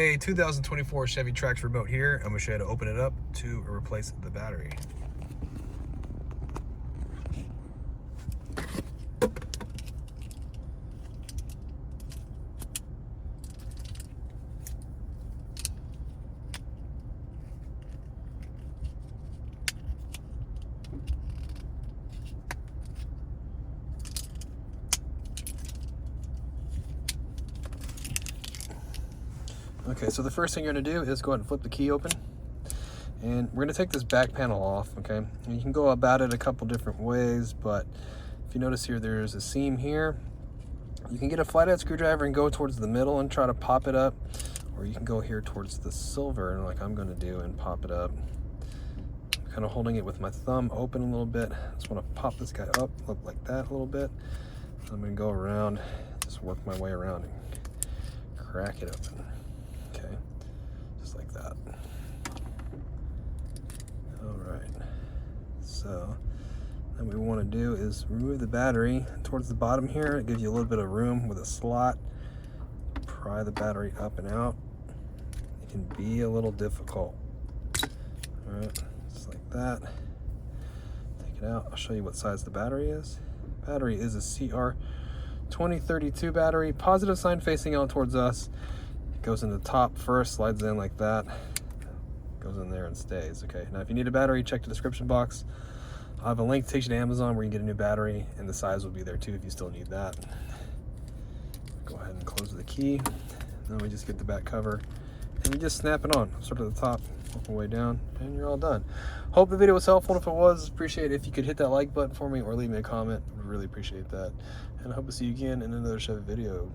A 2024 Chevy Trax Remote here. I'm going to show you how to open it up to replace the battery. Okay, so the first thing you're going to do is go ahead and flip the key open. And we're going to take this back panel off, okay? And you can go about it a couple different ways, but if you notice here, there's a seam here. You can get a flathead screwdriver and go towards the middle and try to pop it up, or you can go here towards the silver, like I'm going to do, and pop it up. I'm kind of holding it with my thumb open a little bit. Just want to pop this guy up like that a little bit. So I'm going to go around, just work my way around and crack it open. Okay, just like that. All right, so then what we want to do is remove the battery towards the bottom here. It gives you a little bit of room with a slot. Pry the battery up and out. It can be a little difficult. All right, just like that. Take it out. I'll show you what size the battery is. Battery is a CR2032 battery. Positive sign facing out towards us. It goes in the top first, slides in like that. Goes in there and stays. Okay, now if you need a battery, check the description box. I'll have a link that takes you to Amazon where you can get a new battery, and the size will be there too if you still need that. Go ahead and close the key. Then we just get the back cover and we just snap it on. Start at the top, work my way down, and you're all done. Hope the video was helpful. If it was, appreciate it if you could hit that like button for me or leave me a comment. Would really appreciate that. And I hope to see you again in another Chevy video.